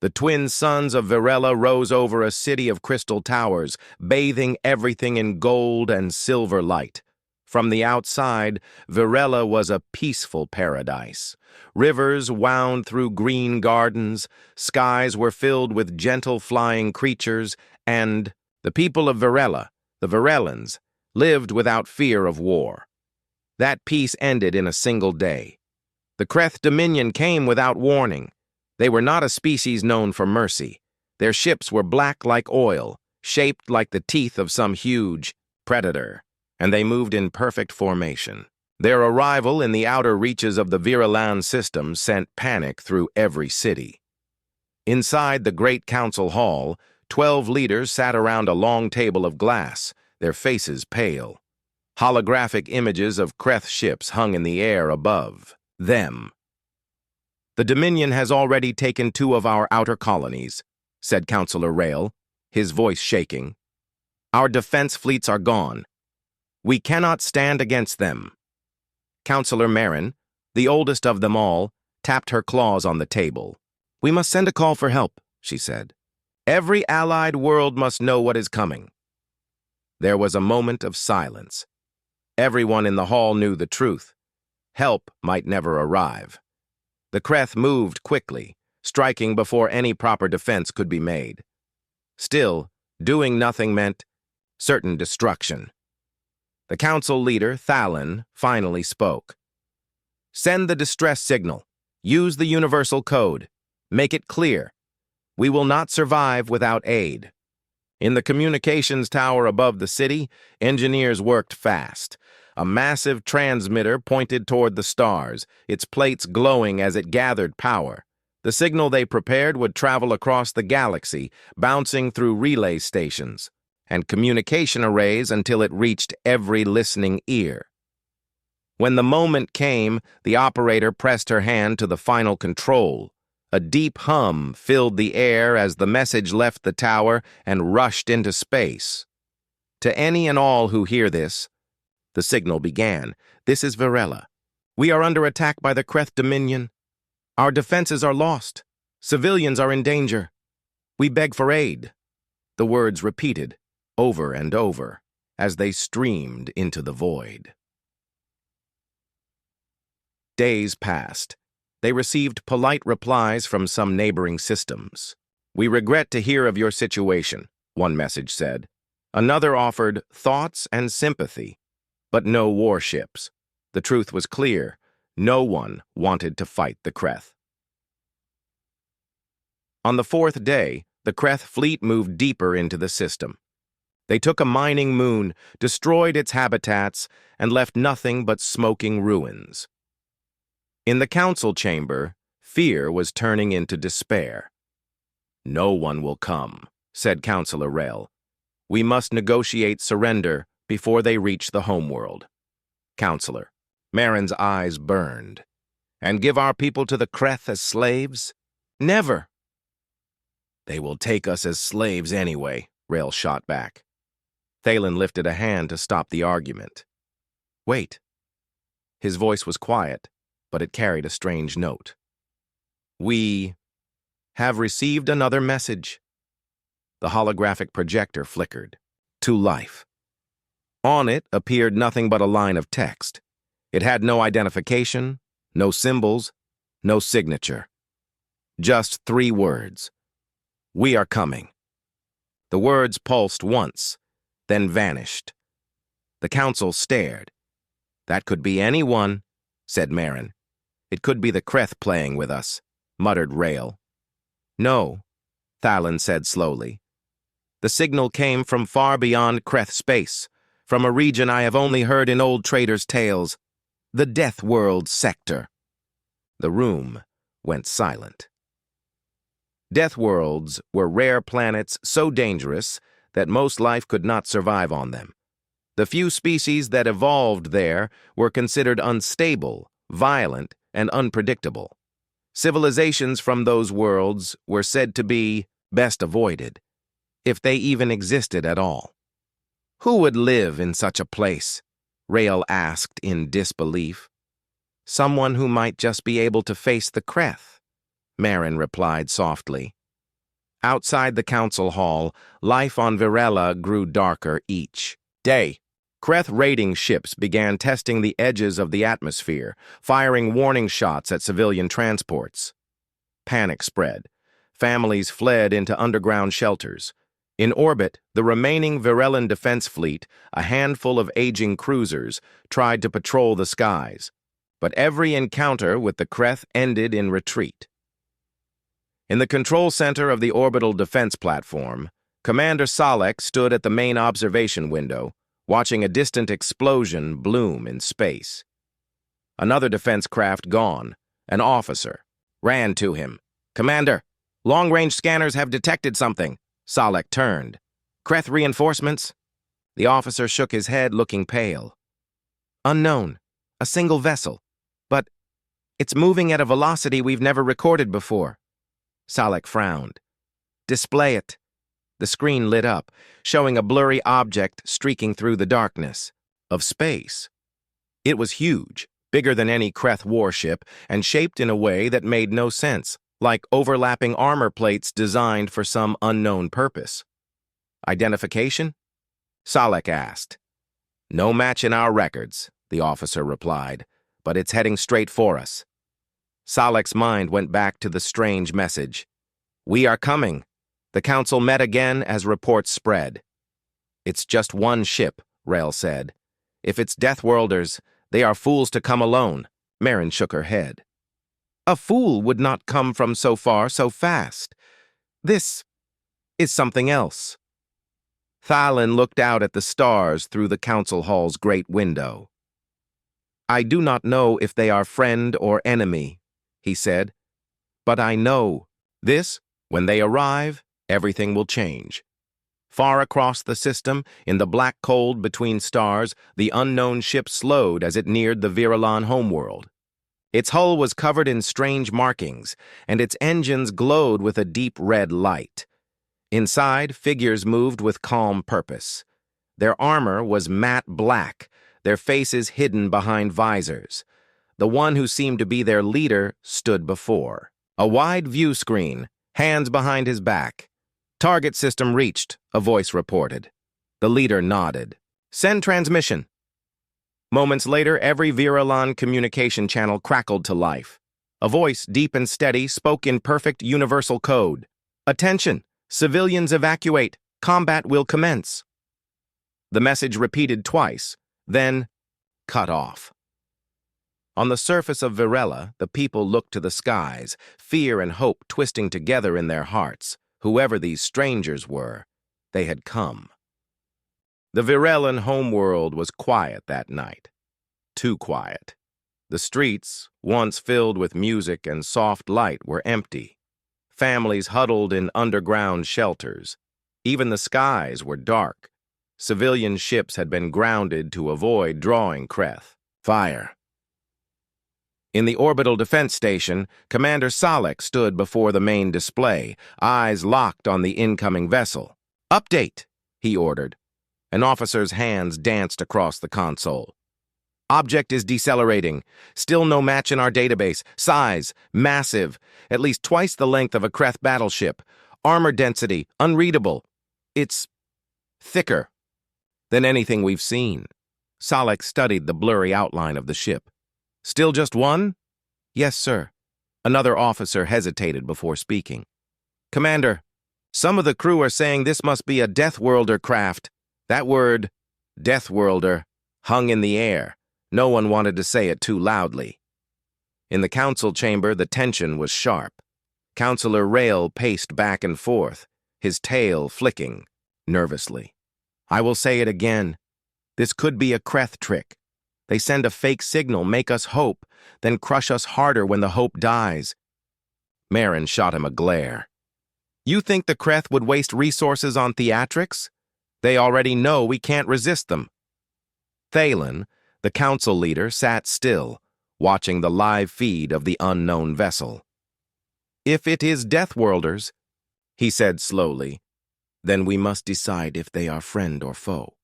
The twin suns of Virella rose over a city of crystal towers, bathing everything in gold and silver light. From the outside, Virella was a peaceful paradise. Rivers wound through green gardens, skies were filled with gentle flying creatures, and the people of Virella, the Virellans, lived without fear of war. That peace ended in a single day. The Kreth Dominion came without warning. They were not a species known for mercy. Their ships were black like oil, shaped like the teeth of some huge predator, and they moved in perfect formation. Their arrival in the outer reaches of the Vireland system sent panic through every city. Inside the Great Council Hall, 12 leaders sat around a long table of glass, their faces pale. Holographic images of Kreth ships hung in the air above them. "The Dominion has already taken 2 of our outer colonies," said Councillor Rail, his voice shaking. "Our defense fleets are gone. We cannot stand against them." Councillor Marin, the oldest of them all, tapped her claws on the table. "We must send a call for help," she said. "Every allied world must know what is coming." There was a moment of silence. Everyone in the hall knew the truth. Help might never arrive. The Kreth moved quickly, striking before any proper defense could be made. Still, doing nothing meant certain destruction. The council leader, Thalin, finally spoke. "Send the distress signal. Use the universal code. Make it clear. We will not survive without aid." In the communications tower above the city, engineers worked fast. A massive transmitter pointed toward the stars, its plates glowing as it gathered power. The signal they prepared would travel across the galaxy, bouncing through relay stations and communication arrays until it reached every listening ear. When the moment came, the operator pressed her hand to the final control. A deep hum filled the air as the message left the tower and rushed into space. "To any and all who hear this," the signal began, "this is Virella. We are under attack by the Kreth Dominion. Our defenses are lost. Civilians are in danger. We beg for aid." The words repeated, over and over, as they streamed into the void. Days passed. They received polite replies from some neighboring systems. "We regret to hear of your situation," one message said. Another offered thoughts and sympathy, but no warships. The truth was clear. No one wanted to fight the Kreth. On the 4th day, the Kreth fleet moved deeper into the system. They took a mining moon, destroyed its habitats, and left nothing but smoking ruins. In the council chamber, fear was turning into despair. "No one will come," said Councillor Rail. "We must negotiate surrender before they reach the homeworld." Councillor Marin's eyes burned. "And give our people to the Kreth as slaves? Never." "They will take us as slaves anyway," Rail shot back. Thalen lifted a hand to stop the argument. "Wait." His voice was quiet, but it carried a strange note. "We have received another message." The holographic projector flickered. To life. On it appeared nothing but a line of text. It had no identification, no symbols, no signature. Just 3 words. "We are coming." The words pulsed once, then vanished. The council stared. "That could be anyone," said Marin. "It could be the Kreth playing with us," muttered Rail. "No," Thalin said slowly. "The signal came from far beyond Kreth space, from a region I have only heard in old traders' tales, the Deathworld sector." The room went silent. Deathworlds were rare planets so dangerous that most life could not survive on them. The few species that evolved there were considered unstable, violent, and unpredictable. Civilizations from those worlds were said to be best avoided, if they even existed at all. "Who would live in such a place?" Rael asked in disbelief. "Someone who might just be able to face the Kreth," Marin replied softly. Outside the council hall, life on Virella grew darker each day. Kreth raiding ships began testing the edges of the atmosphere, firing warning shots at civilian transports. Panic spread. Families fled into underground shelters. In orbit, the remaining Virellan defense fleet, a handful of aging cruisers, tried to patrol the skies. But every encounter with the Kreth ended in retreat. In the control center of the orbital defense platform, Commander Salek stood at the main observation window, watching a distant explosion bloom in space. Another defense craft gone, an officer, ran to him. "Commander, long-range scanners have detected something." Salek turned. "Kreth reinforcements?" The officer shook his head, looking pale. "Unknown. A single vessel. But it's moving at a velocity we've never recorded before." Salek frowned. "Display it." The screen lit up, showing a blurry object streaking through the darkness. Of space. It was huge, bigger than any Kreth warship, and shaped in a way that made no sense, like overlapping armor plates designed for some unknown purpose. "Identification?" Salek asked. "No match in our records," the officer replied, "but it's heading straight for us." Salek's mind went back to the strange message. "We are coming." The council met again as reports spread. "It's just one ship," Rael said. "If it's Deathworlders, they are fools to come alone." Marin shook her head. "A fool would not come from so far so fast. This is something else." Thalin looked out at the stars through the council hall's great window. "I do not know if they are friend or enemy," he said. "But I know this, when they arrive, everything will change." Far across the system, in the black cold between stars, the unknown ship slowed as it neared the Virellan homeworld. Its hull was covered in strange markings, and its engines glowed with a deep red light. Inside, figures moved with calm purpose. Their armor was matte black, their faces hidden behind visors. The one who seemed to be their leader stood before. A wide view screen, hands behind his back. "Target system reached," a voice reported. The leader nodded. "Send transmission." Moments later, every Virellan communication channel crackled to life. A voice, deep and steady, spoke in perfect universal code. "Attention! Civilians evacuate! Combat will commence!" The message repeated twice, then cut off. On the surface of Virella, the people looked to the skies, fear and hope twisting together in their hearts. Whoever these strangers were, they had come. The Virellan homeworld was quiet that night. Too quiet. The streets, once filled with music and soft light, were empty. Families huddled in underground shelters. Even the skies were dark. Civilian ships had been grounded to avoid drawing Kreth. Fire. In the orbital defense station, Commander Salek stood before the main display, eyes locked on the incoming vessel. "Update," he ordered. An officer's hands danced across the console. "Object is decelerating. Still no match in our database. Size, massive, at least twice the length of a Kreth battleship. Armor density, unreadable. It's thicker than anything we've seen." Salek studied the blurry outline of the ship. "Still just one?" "Yes, sir." Another officer hesitated before speaking. "Commander, some of the crew are saying this must be a Deathworlder craft." That word, Deathworlder, hung in the air. No one wanted to say it too loudly. In the council chamber, the tension was sharp. Councillor Rael paced back and forth, his tail flicking nervously. "I will say it again. This could be a Kreth trick. They send a fake signal, make us hope, then crush us harder when the hope dies." Marin shot him a glare. "You think the Kreth would waste resources on theatrics? They already know we can't resist them." Thalin, the council leader, sat still, watching the live feed of the unknown vessel. "If it is Deathworlders," he said slowly, "then we must decide if they are friend or foe.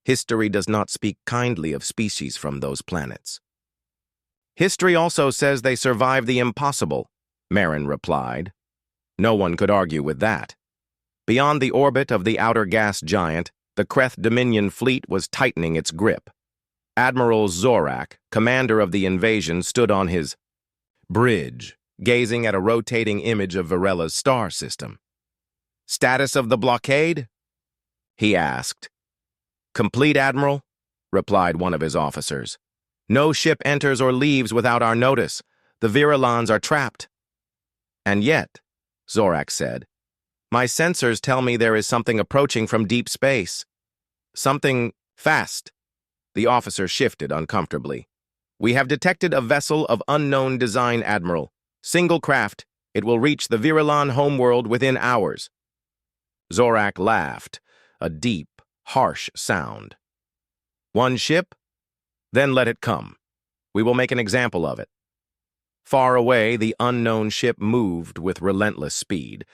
History does not speak kindly of species from those planets." "History also says they survived the impossible," Marin replied. No one could argue with that. Beyond the orbit of the outer gas giant, the Kreth Dominion fleet was tightening its grip. Admiral Zorak, commander of the invasion, stood on his bridge, gazing at a rotating image of Virella's star system. "Status of the blockade?" he asked. "Complete, Admiral," replied one of his officers. "No ship enters or leaves without our notice. The Virelans are trapped." "And yet," Zorak said, "my sensors tell me there is something approaching from deep space. Something fast." The officer shifted uncomfortably. "We have detected a vessel of unknown design, Admiral. Single craft. It will reach the Virelan homeworld within hours." Zorak laughed, a deep, harsh sound. "One ship? Then let it come. We will make an example of it." Far away, the unknown ship moved with relentless speed.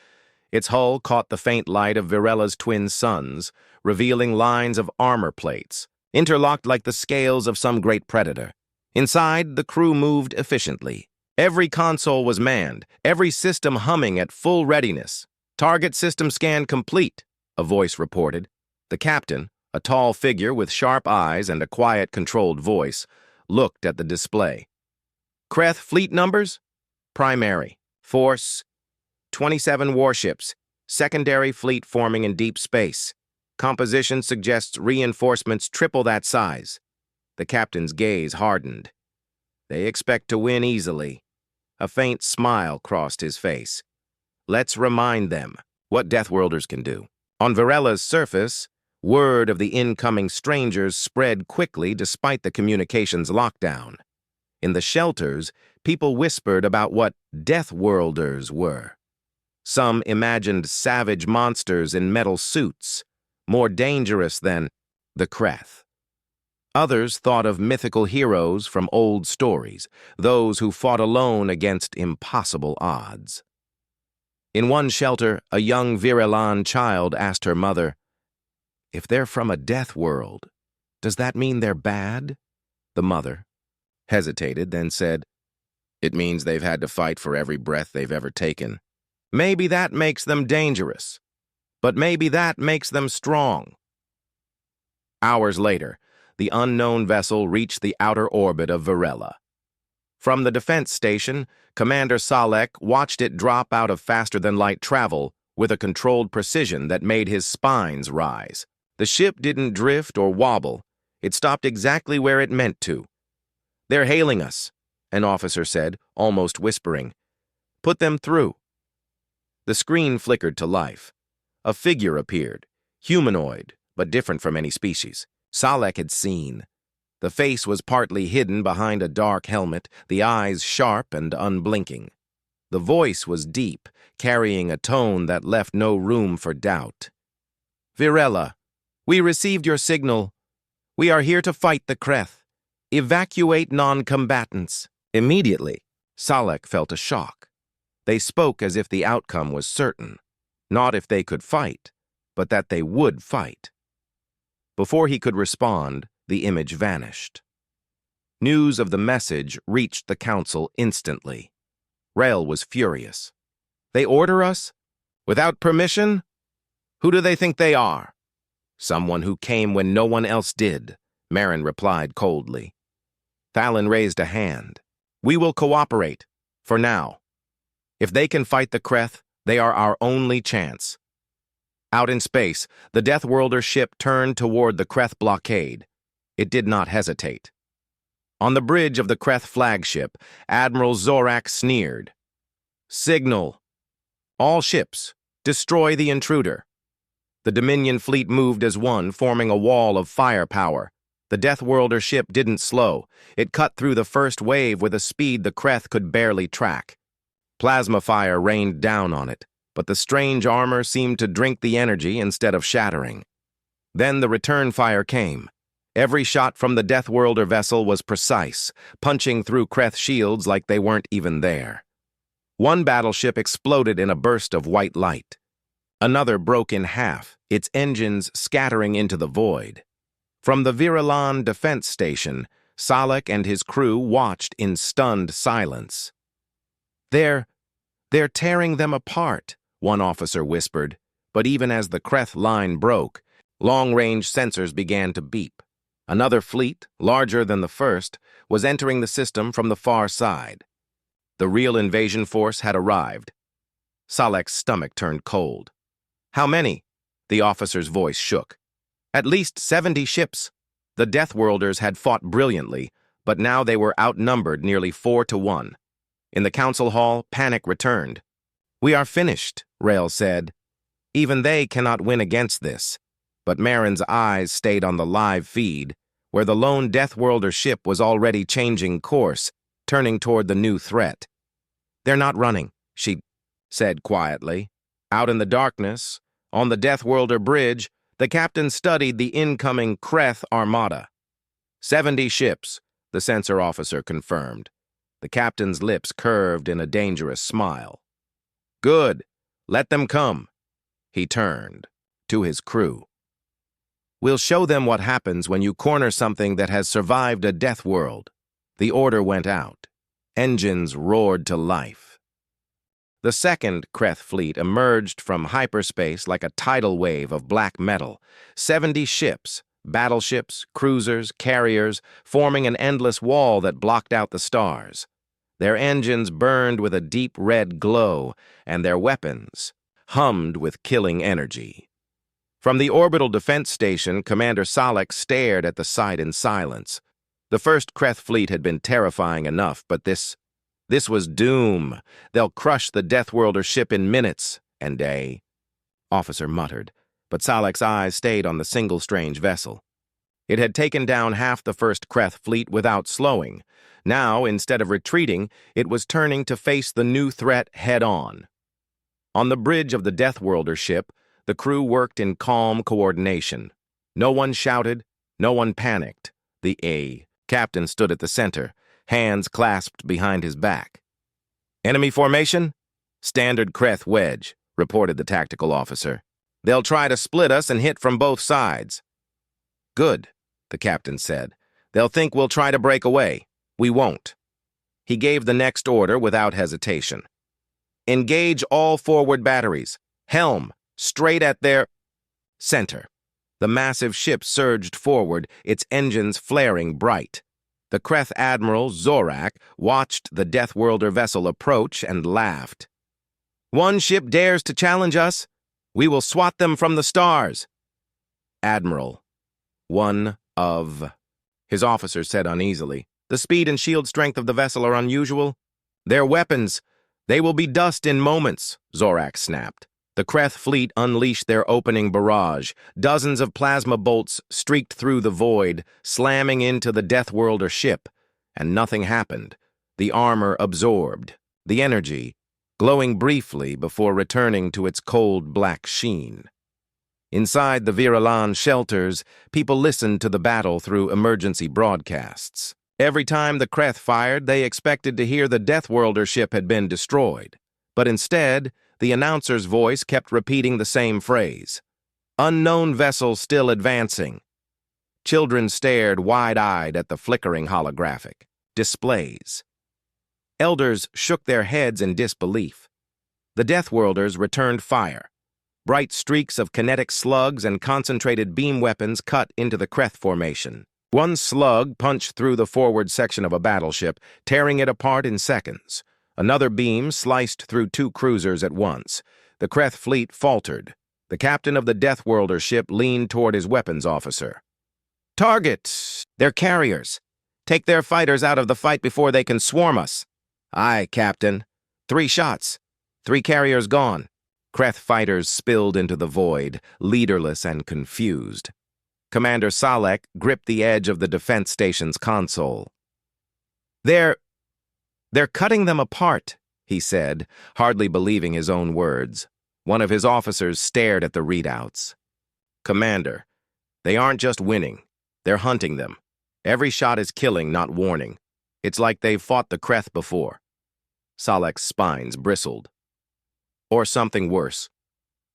Its hull caught the faint light of Virella's twin suns, revealing lines of armor plates, interlocked like the scales of some great predator. Inside, the crew moved efficiently. Every console was manned, every system humming at full readiness. "Target system scan complete," a voice reported. The captain, a tall figure with sharp eyes and a quiet, controlled voice, looked at the display. "Kreth fleet numbers? Primary. Force, 27 warships. Secondary fleet forming in deep space. Composition suggests reinforcements triple that size." The captain's gaze hardened. "They expect to win easily." A faint smile crossed his face. "Let's remind them what Deathworlders can do." On Virella's surface, word of the incoming strangers spread quickly despite the communications lockdown. In the shelters, people whispered about what Deathworlders were. Some imagined savage monsters in metal suits, more dangerous than the Kreth. Others thought of mythical heroes from old stories, those who fought alone against impossible odds. In one shelter, a young Virelan child asked her mother, "If they're from a death world, does that mean they're bad?" The mother hesitated, then said, "It means they've had to fight for every breath they've ever taken. Maybe that makes them dangerous, but maybe that makes them strong." Hours later, the unknown vessel reached the outer orbit of Virella. From the defense station, Commander Salek watched it drop out of faster-than-light travel with a controlled precision that made his spines rise. The ship didn't drift or wobble. It stopped exactly where it meant to. "They're hailing us," an officer said, almost whispering. "Put them through." The screen flickered to life. A figure appeared, humanoid, but different from any species. Salek had seen. The face was partly hidden behind a dark helmet, the eyes sharp and unblinking. The voice was deep, carrying a tone that left no room for doubt. "Virella, we received your signal. We are here to fight the Kreth. Evacuate non-combatants." Immediately, Salek felt a shock. They spoke as if the outcome was certain. Not if they could fight, but that they would fight. Before he could respond, the image vanished. News of the message reached the council instantly. Rael was furious. "They order us? Without permission? Who do they think they are?" "Someone who came when no one else did," Marin replied coldly. Thalen raised a hand. "We will cooperate, for now. If they can fight the Kreth, they are our only chance." Out in space, the Deathworlder ship turned toward the Kreth blockade. It did not hesitate. On the bridge of the Kreth flagship, Admiral Zorak sneered. "Signal. All ships, destroy the intruder." The Dominion fleet moved as one, forming a wall of firepower. The Deathworlder ship didn't slow. It cut through the first wave with a speed the Kreth could barely track. Plasma fire rained down on it, but the strange armor seemed to drink the energy instead of shattering. Then the return fire came. Every shot from the Deathworlder vessel was precise, punching through Kreth shields like they weren't even there. One battleship exploded in a burst of white light. Another broke in half, its engines scattering into the void. From the Virelan defense station, Salek and his crew watched in stunned silence. They're "They're tearing them apart," one officer whispered, but even as the Kreth line broke, long-range sensors began to beep. Another fleet, larger than the first, was entering the system from the far side. The real invasion force had arrived. Salek's stomach turned cold. "How many?" The officer's voice shook. "At least 70 ships." The Deathworlders had fought brilliantly, but now they were outnumbered nearly 4-1. In the council hall, panic returned. "We are finished," Rael said. "Even they cannot win against this." But Marin's eyes stayed on the live feed, where the lone Deathworlder ship was already changing course, turning toward the new threat. "They're not running," she said quietly. Out in the darkness, on the Deathworlder bridge, the captain studied the incoming Kreth armada. 70 ships, the sensor officer confirmed. The captain's lips curved in a dangerous smile. "Good. Let them come." He turned to his crew. "We'll show them what happens when you corner something that has survived a death world." The order went out. Engines roared to life. The second Kreth fleet emerged from hyperspace like a tidal wave of black metal. 70 ships, battleships, cruisers, carriers, forming an endless wall that blocked out the stars. Their engines burned with a deep red glow, and their weapons hummed with killing energy. From the orbital defense station, Commander Salek stared at the sight in silence. The first Kreth fleet had been terrifying enough, but this was doom. They'll crush the Deathworlder ship in minutes, and Officer muttered, but Salek's eyes stayed on the single strange vessel. It had taken down half the first Kreth fleet without slowing. Now, instead of retreating, it was turning to face the new threat head-on. On the bridge of the Deathworlder ship, the crew worked in calm coordination. No one shouted, no one panicked. The captain stood at the center, hands clasped behind his back. "Enemy formation?" "Standard Kreth wedge," reported the tactical officer. "They'll try to split us and hit from both sides." "Good," the captain said. "They'll think we'll try to break away. We won't." He gave the next order without hesitation. "Engage all forward batteries. Helm, straight at their center." The massive ship surged forward, its engines flaring bright. The Kreth Admiral, Zorak, watched the Deathworlder vessel approach and laughed. "One ship dares to challenge us? We will swat them from the stars." "Admiral, one of..." his officer said uneasily. "The speed and shield strength of the vessel are unusual." "Their weapons, they will be dust in moments," Zorak snapped. The Kreth fleet unleashed their opening barrage. Dozens of plasma bolts streaked through the void, slamming into the Deathworlder ship. And nothing happened. The armor absorbed, the energy, glowing briefly before returning to its cold black sheen. Inside the Viralan shelters, people listened to the battle through emergency broadcasts. Every time the Kreth fired, they expected to hear the Deathworlder ship had been destroyed. But instead, the announcer's voice kept repeating the same phrase. "Unknown vessel still advancing." Children stared wide-eyed at the flickering holographic displays. Elders shook their heads in disbelief. The Deathworlders returned fire. Bright streaks of kinetic slugs and concentrated beam weapons cut into the Kreth formation. One slug punched through the forward section of a battleship, tearing it apart in seconds. Another beam sliced through 2 cruisers at once. The Kreth fleet faltered. The captain of the Deathworlder ship leaned toward his weapons officer. "Target! They're carriers. Take their fighters out of the fight before they can swarm us." "Aye, Captain. 3 shots. 3 carriers gone." Kreth fighters spilled into the void, leaderless and confused. Commander Salek gripped the edge of the defense station's console. They're cutting them apart," he said, hardly believing his own words. One of his officers stared at the readouts. "Commander, they aren't just winning. They're hunting them. Every shot is killing, not warning. It's like they've fought the Kreth before." Salek's spines bristled. Or something worse.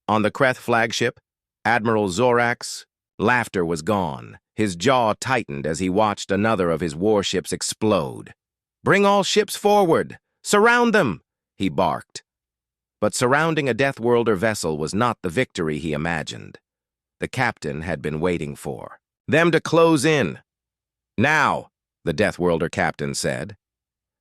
On the Kreth flagship, Admiral Zorak's laughter was gone. His jaw tightened as he watched another of his warships explode. "Bring all ships forward! Surround them!" he barked. But surrounding a Deathworlder vessel was not the victory he imagined. The captain had been waiting for them to close in. "Now," the Deathworlder captain said.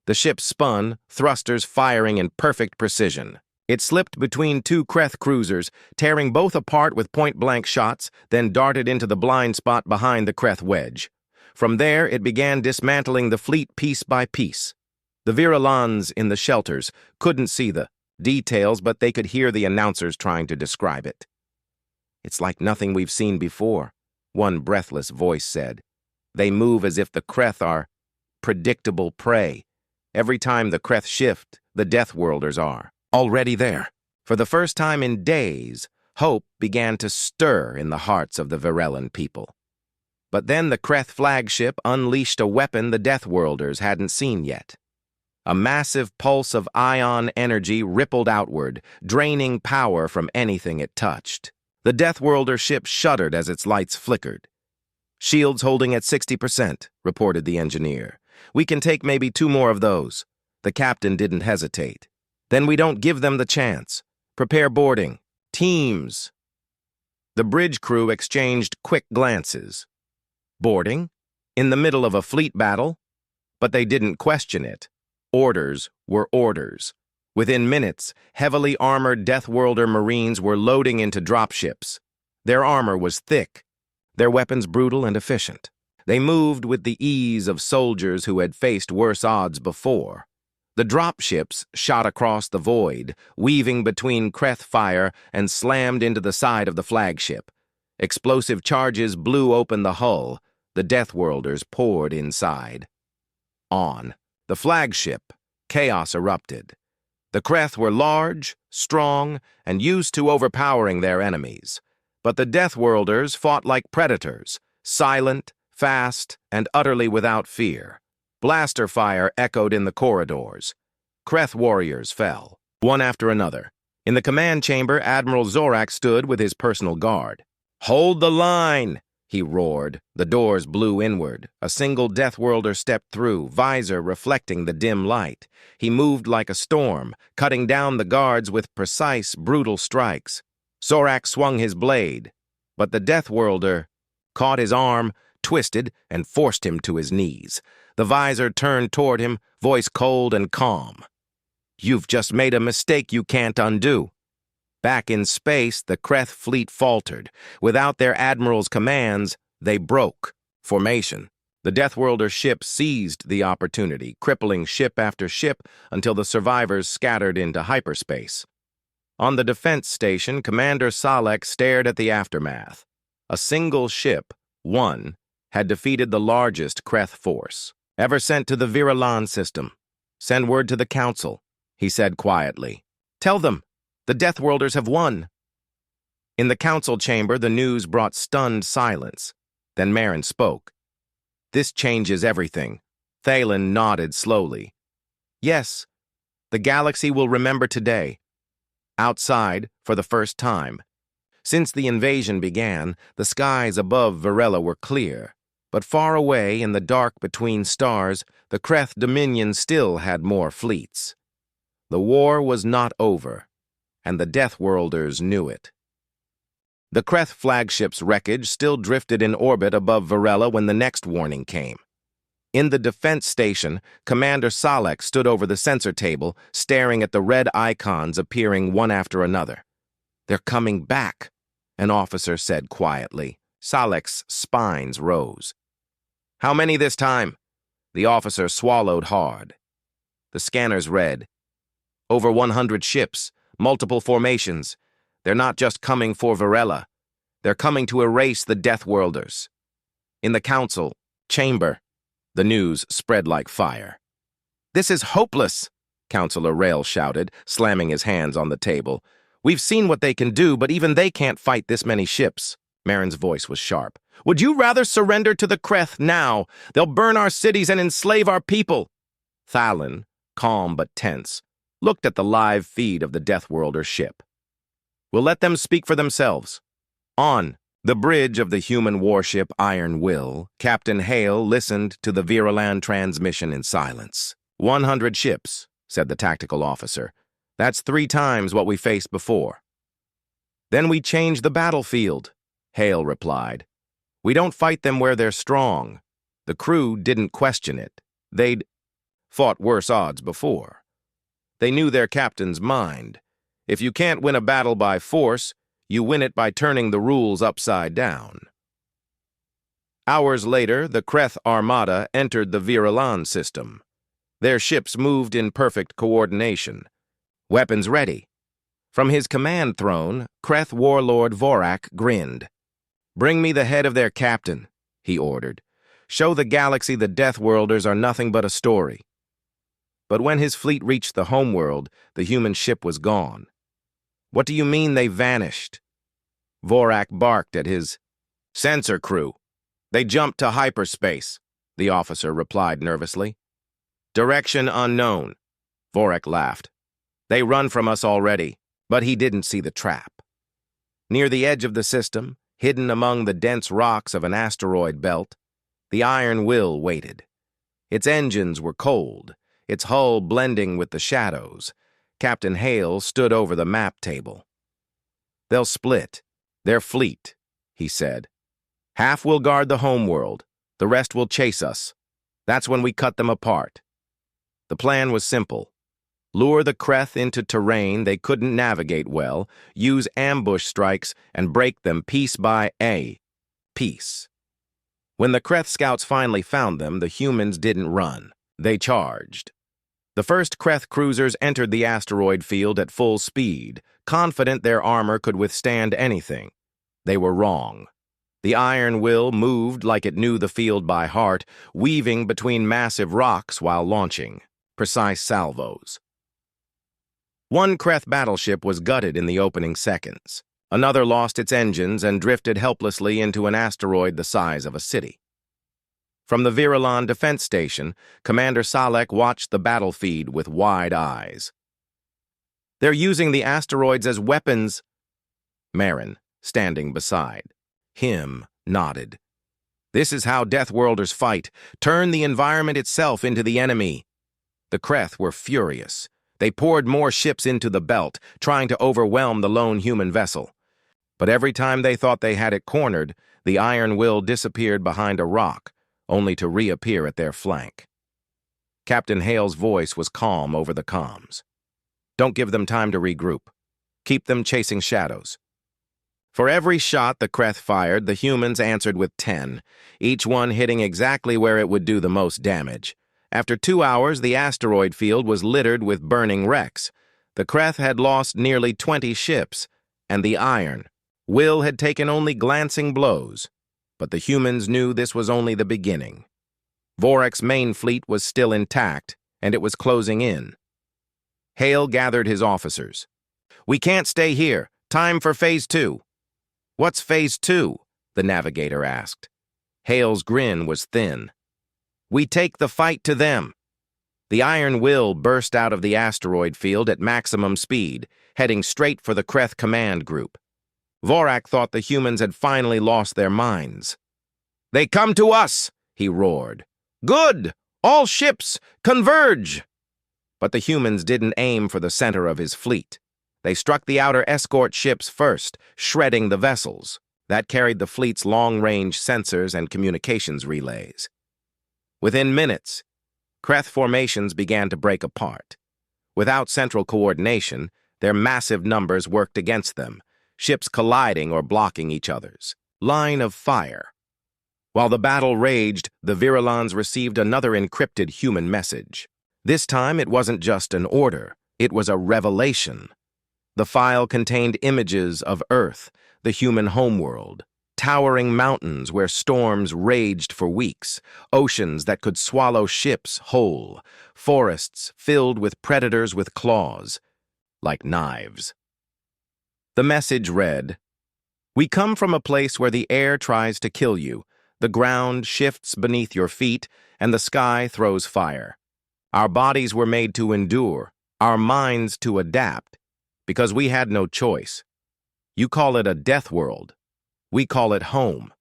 The ship spun, thrusters firing in perfect precision. It slipped between two Kreth cruisers, tearing both apart with point-blank shots, then darted into the blind spot behind the Kreth wedge. From there, it began dismantling the fleet piece by piece. The Virulans in the shelters couldn't see the details, but they could hear the announcers trying to describe it. "It's like nothing we've seen before," one breathless voice said. "They move as if the Kreth are predictable prey. Every time the Kreth shift, the Deathworlders are already there." For the first time in days, hope began to stir in the hearts of the Virelan people. But then the Kreth flagship unleashed a weapon the Deathworlders hadn't seen yet. A massive pulse of ion energy rippled outward, draining power from anything it touched. The Deathworlder ship shuddered as its lights flickered. "Shields holding at 60%, reported the engineer. "We can take maybe 2 more of those." The captain didn't hesitate. "Then we don't give them the chance. Prepare boarding. Teams." The bridge crew exchanged quick glances. Boarding? In the middle of a fleet battle? But they didn't question it. Orders were orders. Within minutes, heavily armored Deathworlder Marines were loading into dropships. Their armor was thick, their weapons brutal and efficient. They moved with the ease of soldiers who had faced worse odds before. The dropships shot across the void, weaving between Kreth fire and slammed into the side of the flagship. Explosive charges blew open the hull. The Deathworlders poured inside. On the flagship, chaos erupted. The Kreth were large, strong, and used to overpowering their enemies. But the Deathworlders fought like predators, silent, fast, and utterly without fear. Blaster fire echoed in the corridors. Kreth warriors fell, one after another. In the command chamber, Admiral Zorak stood with his personal guard. "Hold the line!" he roared. The doors blew inward. A single Deathworlder stepped through, visor reflecting the dim light. He moved like a storm, cutting down the guards with precise, brutal strikes. Zorak swung his blade, but the Deathworlder caught his arm, twisted, and forced him to his knees. The visor turned toward him, voice cold and calm. "You've just made a mistake you can't undo." Back in space, the Kreth fleet faltered. Without their admiral's commands, they broke formation. The Deathworlder ship seized the opportunity, crippling ship after ship until the survivors scattered into hyperspace. On the defense station, Commander Salek stared at the aftermath. A single ship, one, had defeated the largest Kreth force ever sent to the Virulan system. "Send word to the Council," he said quietly. "Tell them, the Deathworlders have won." In the council chamber, the news brought stunned silence. Then Marin spoke. "This changes everything." Thalen nodded slowly. "Yes, the galaxy will remember today." Outside, for the first time. Since the invasion began, the skies above Virella were clear. But far away, in the dark between stars, the Kreth Dominion still had more fleets. The war was not over, and the Deathworlders knew it. The Kreth flagship's wreckage still drifted in orbit above Virella when the next warning came. In the defense station, Commander Salek stood over the sensor table, staring at the red icons appearing one after another. "They're coming back," an officer said quietly. Salek's spines rose. "How many this time?" The officer swallowed hard. The scanners read, "Over 100 ships, multiple formations. They're not just coming for Virella. They're coming to erase the Deathworlders." In the council chamber, the news spread like fire. "This is hopeless," Councilor Rail shouted, slamming his hands on the table. "We've seen what they can do, but even they can't fight this many ships." Marin's voice was sharp. "Would you rather surrender to the Kreth now? They'll burn our cities and enslave our people." Thalen, calm but tense, looked at the live feed of the Deathworlder ship. "We'll let them speak for themselves." On the bridge of the human warship Iron Will, Captain Hale listened to the Virulan transmission in silence. 100 ships, said the tactical officer. That's 3 times what we faced before. Then we change the battlefield, Hale replied. We don't fight them where they're strong. The crew didn't question it. They'd fought worse odds before. They knew their captain's mind. If you can't win a battle by force, you win it by turning the rules upside down. Hours later, the Kreth Armada entered the Viralan system. Their ships moved in perfect coordination. Weapons ready. From his command throne, Kreth warlord Vorak grinned. Bring me the head of their captain, he ordered. Show the galaxy the Deathworlders are nothing but a story. But when his fleet reached the homeworld, the human ship was gone. What do you mean they vanished? Vorak barked at his sensor crew. They jumped to hyperspace, the officer replied nervously. Direction unknown, Vorak laughed. They run from us already, but he didn't see the trap. Near the edge of the system, hidden among the dense rocks of an asteroid belt, the Iron Will waited. Its engines were cold, its hull blending with the shadows. Captain Hale stood over the map table. They'll split. They're fleet, he said. Half will guard the homeworld. The rest will chase us. That's when we cut them apart. The plan was simple. Lure the Kreth into terrain they couldn't navigate well, use ambush strikes, and break them piece by piece. When the Kreth scouts finally found them, the humans didn't run. They charged. The first Kreth cruisers entered the asteroid field at full speed, confident their armor could withstand anything. They were wrong. The Iron Will moved like it knew the field by heart, weaving between massive rocks while launching precise salvos. One Kreth battleship was gutted in the opening seconds. Another lost its engines and drifted helplessly into an asteroid the size of a city. From the Viralan defense station, Commander Salek watched the battle feed with wide eyes. They're using the asteroids as weapons, Marin, standing beside him, nodded. This is how Deathworlders fight. Turn the environment itself into the enemy. The Kreth were furious. They poured more ships into the belt, trying to overwhelm the lone human vessel. But every time they thought they had it cornered, the Iron Will disappeared behind a rock, only to reappear at their flank. Captain Hale's voice was calm over the comms. Don't give them time to regroup. Keep them chasing shadows. For every shot the Kreth fired, the humans answered with 10, each one hitting exactly where it would do the most damage. After 2 hours, the asteroid field was littered with burning wrecks. The Kreth had lost nearly 20 ships, and the Iron Will had taken only glancing blows. But the humans knew this was only the beginning. Vorak's main fleet was still intact, and it was closing in. Hale gathered his officers. We can't stay here. Time for Phase 2. What's Phase 2? The navigator asked. Hale's grin was thin. We take the fight to them. The Iron Will burst out of the asteroid field at maximum speed, heading straight for the Kreth command group. Vorak thought the humans had finally lost their minds. They come to us, he roared. Good! All ships, converge! But the humans didn't aim for the center of his fleet. They struck the outer escort ships first, shredding the vessels. That carried the fleet's long-range sensors and communications relays. Within minutes, Kreth formations began to break apart. Without central coordination, their massive numbers worked against them, ships colliding or blocking each other's line of fire. While the battle raged, the Viralans received another encrypted human message. This time it wasn't just an order, it was a revelation. The file contained images of Earth, the human homeworld, towering mountains where storms raged for weeks, oceans that could swallow ships whole, forests filled with predators with claws, like knives. The message read, We come from a place where the air tries to kill you, the ground shifts beneath your feet, and the sky throws fire. Our bodies were made to endure, our minds to adapt, because we had no choice. You call it a death world. We call it home.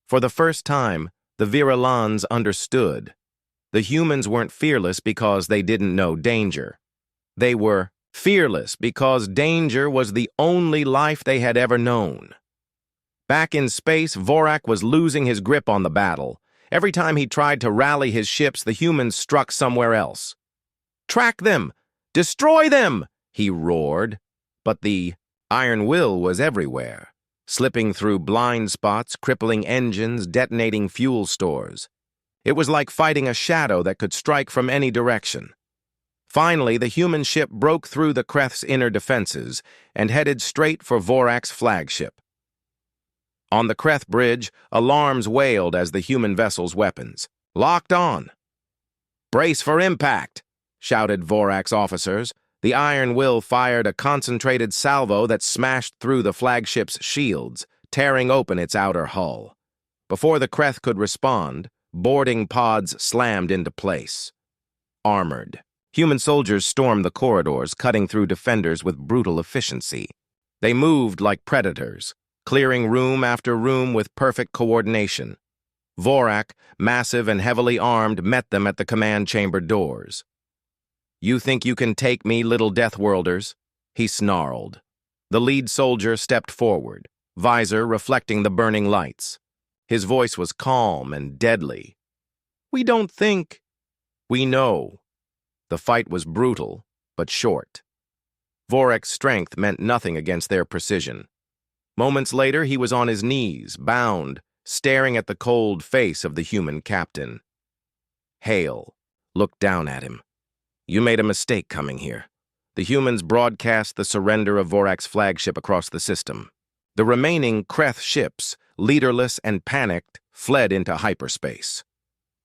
For the first time, the Viralans understood. The humans weren't fearless because they didn't know danger. They were fearless because danger was the only life they had ever known. Back in space, Vorak was losing his grip on the battle. Every time he tried to rally his ships, the humans struck somewhere else. "Track them! Destroy them!" he roared. But the iron will was everywhere, slipping through blind spots, crippling engines, detonating fuel stores. It was like fighting a shadow that could strike from any direction. Finally, the human ship broke through the Kreth's inner defenses and headed straight for Vorak's flagship. On the Kreth bridge, alarms wailed as the human vessel's weapons. "Locked on!" "Brace for impact!" shouted Vorak's officers. The Iron Will fired a concentrated salvo that smashed through the flagship's shields, tearing open its outer hull. Before the Kreth could respond, boarding pods slammed into place. Armored, human soldiers stormed the corridors, cutting through defenders with brutal efficiency. They moved like predators, clearing room after room with perfect coordination. Vorak, massive and heavily armed, met them at the command chamber doors. "You think you can take me, little Deathworlders?" he snarled. The lead soldier stepped forward, visor reflecting the burning lights. His voice was calm and deadly. "We don't think. We know." The fight was brutal, but short. Vorak's strength meant nothing against their precision. Moments later, he was on his knees, bound, staring at the cold face of the human captain. Hale looked down at him. "You made a mistake coming here." The humans broadcast the surrender of Vorak's flagship across the system. The remaining Kreth ships, leaderless and panicked, fled into hyperspace.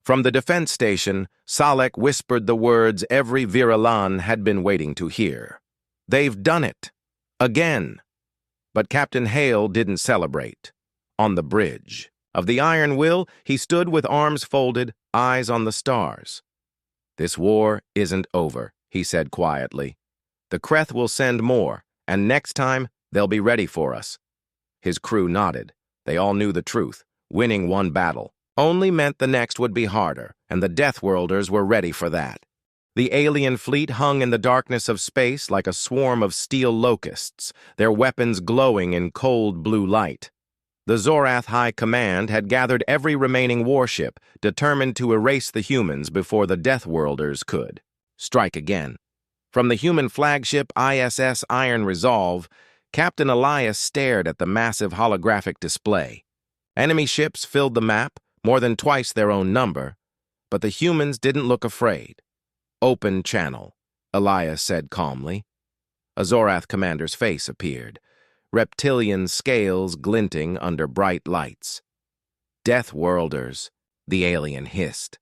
From the defense station, Salek whispered the words every Viralan had been waiting to hear. "They've done it. Again." But Captain Hale didn't celebrate. On the bridge of the Iron Will, he stood with arms folded, eyes on the stars. "This war isn't over," he said quietly. "The Kreth will send more, and next time they'll be ready for us." His crew nodded. They all knew the truth. Winning one battle only meant the next would be harder, and the Deathworlders were ready for that. The alien fleet hung in the darkness of space like a swarm of steel locusts, their weapons glowing in cold blue light. The Zorath High Command had gathered every remaining warship, determined to erase the humans before the Deathworlders could strike again. From the human flagship ISS Iron Resolve, Captain Elias stared at the massive holographic display. Enemy ships filled the map, more than twice their own number, but the humans didn't look afraid. "Open channel," Elias said calmly. A Zorath commander's face appeared, reptilian scales glinting under bright lights. "Deathworlders," the alien hissed.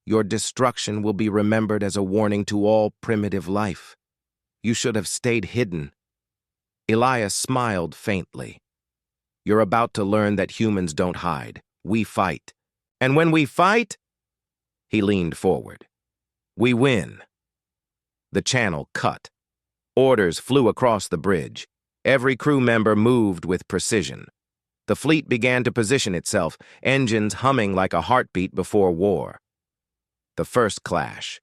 "Your destruction will be remembered as a warning to all primitive life. You should have stayed hidden." Elias smiled faintly. "You're about to learn that humans don't hide. We fight. And when we fight," he leaned forward, "we win." The channel cut. Orders flew across the bridge. Every crew member moved with precision. The fleet began to position itself, engines humming like a heartbeat before war. The first clash.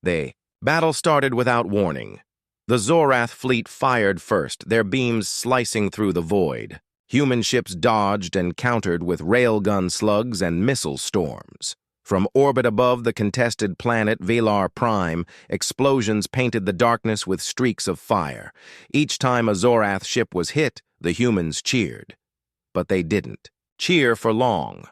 The battle started without warning. The Zorath fleet fired first, their beams slicing through the void. Human ships dodged and countered with railgun slugs and missile storms. From orbit above the contested planet Velar Prime, explosions painted the darkness with streaks of fire. Each time a Zorath ship was hit, the humans cheered. But they didn't cheer for long.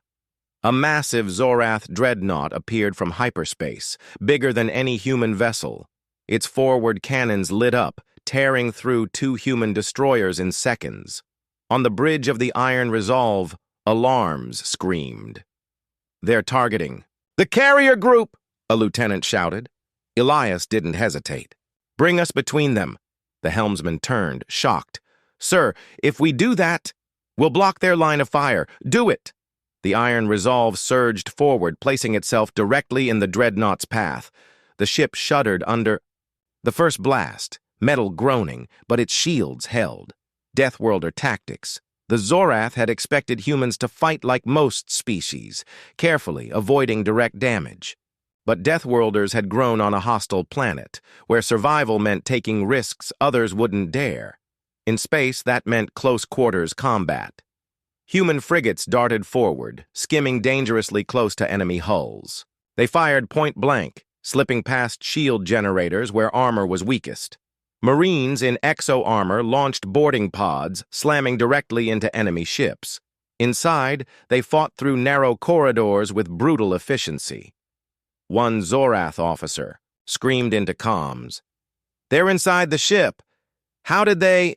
A massive Zorath dreadnought appeared from hyperspace, bigger than any human vessel. Its forward cannons lit up, tearing through 2 human destroyers in seconds. On the bridge of the Iron Resolve, alarms screamed. "They're targeting the carrier group," a lieutenant shouted. Elias didn't hesitate. "Bring us between them." The helmsman turned, shocked. "Sir, if we do that, we'll block their line of fire. Do it." The Iron Resolve surged forward, placing itself directly in the dreadnought's path. The ship shuddered under the first blast, metal groaning, but its shields held. Deathworlder tactics. The Zorath had expected humans to fight like most species, carefully avoiding direct damage. But Deathworlders had grown on a hostile planet, where survival meant taking risks others wouldn't dare. In space, that meant close-quarters combat. Human frigates darted forward, skimming dangerously close to enemy hulls. They fired point-blank, slipping past shield generators where armor was weakest. Marines in exo-armor launched boarding pods, slamming directly into enemy ships. Inside, they fought through narrow corridors with brutal efficiency. One Zorath officer screamed into comms, "They're inside the ship! How did they—"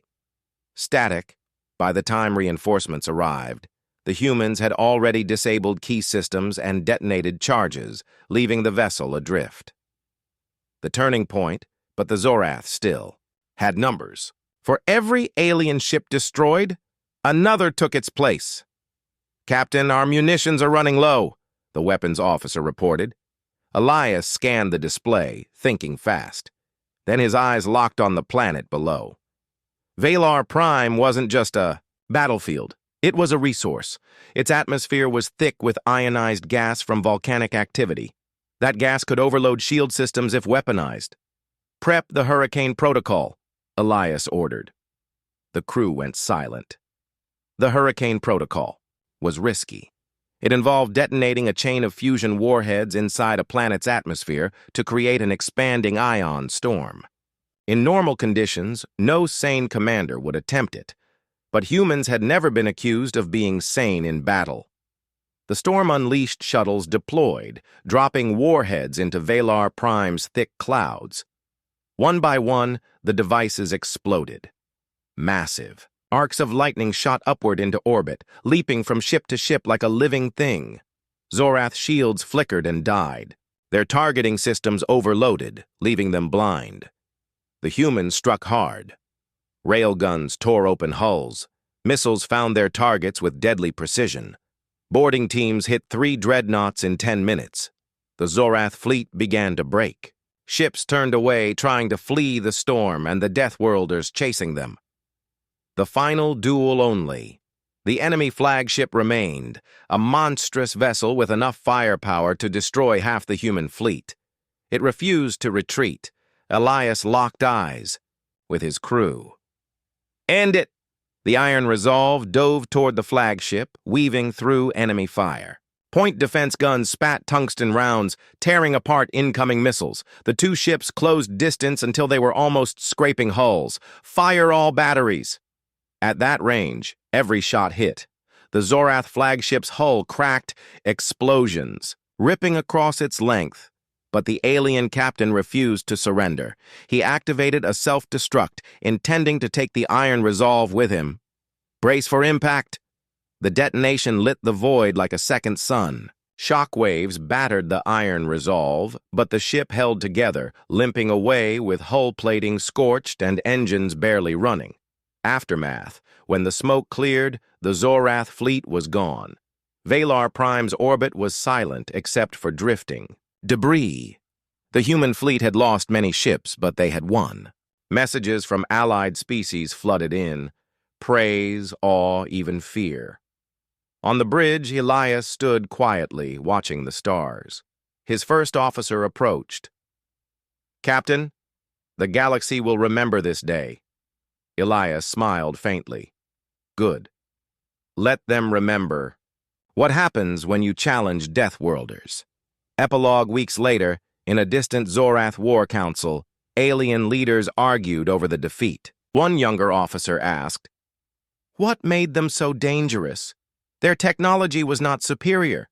Static. By the time reinforcements arrived, the humans had already disabled key systems and detonated charges, leaving the vessel adrift. The turning point, but the Zorath still, had numbers. For every alien ship destroyed, another took its place. "Captain, our munitions are running low," the weapons officer reported. Elias scanned the display, thinking fast. Then his eyes locked on the planet below. Valar Prime wasn't just a battlefield. It was a resource. Its atmosphere was thick with ionized gas from volcanic activity. That gas could overload shield systems if weaponized. "Prep the hurricane protocol," Elias ordered. The crew went silent. The hurricane protocol was risky. It involved detonating a chain of fusion warheads inside a planet's atmosphere to create an expanding ion storm. In normal conditions, no sane commander would attempt it, but humans had never been accused of being sane in battle. The storm unleashed shuttles deployed, dropping warheads into Valar Prime's thick clouds. One by one, the devices exploded. Massive. Arcs of lightning shot upward into orbit, leaping from ship to ship like a living thing. Zorath shields flickered and died. Their targeting systems overloaded, leaving them blind. The humans struck hard. Railguns tore open hulls. Missiles found their targets with deadly precision. Boarding teams hit 3 dreadnoughts in 10 minutes. The Zorath fleet began to break. Ships turned away, trying to flee the storm and the Deathworlders chasing them. The final duel only. The enemy flagship remained, a monstrous vessel with enough firepower to destroy half the human fleet. It refused to retreat. Elias locked eyes with his crew. "End it!" The Iron Resolve dove toward the flagship, weaving through enemy fire. Point defense guns spat tungsten rounds, tearing apart incoming missiles. The 2 ships closed distance until they were almost scraping hulls. "Fire all batteries!" At that range, every shot hit. The Zorath flagship's hull cracked, explosions, ripping across its length. But the alien captain refused to surrender. He activated a self-destruct, intending to take the Iron Resolve with him. "Brace for impact!" The detonation lit the void like a second sun. Shockwaves battered the Iron Resolve, but the ship held together, limping away with hull plating scorched and engines barely running. Aftermath. When the smoke cleared, the Zorath fleet was gone. Valar Prime's orbit was silent except for drifting. Debris. The human fleet had lost many ships, but they had won. Messages from allied species flooded in. Praise, awe, even fear. On the bridge, Elias stood quietly, watching the stars. His first officer approached. "Captain, the galaxy will remember this day." Elias smiled faintly. "Good. Let them remember. What happens when you challenge Deathworlders?" Epilogue weeks later, in a distant Zorath war council, alien leaders argued over the defeat. One younger officer asked, "What made them so dangerous? Their technology was not superior."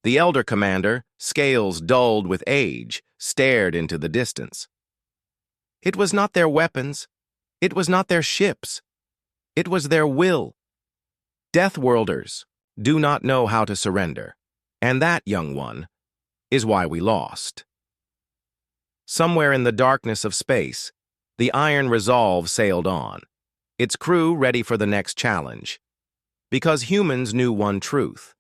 The elder commander, scales dulled with age, stared into the distance. "It was not their weapons. It was not their ships. It was their will. Deathworlders do not know how to surrender, and that, young one, is why we lost." Somewhere in the darkness of space, the Iron Resolve sailed on, its crew ready for the next challenge. Because humans knew one truth: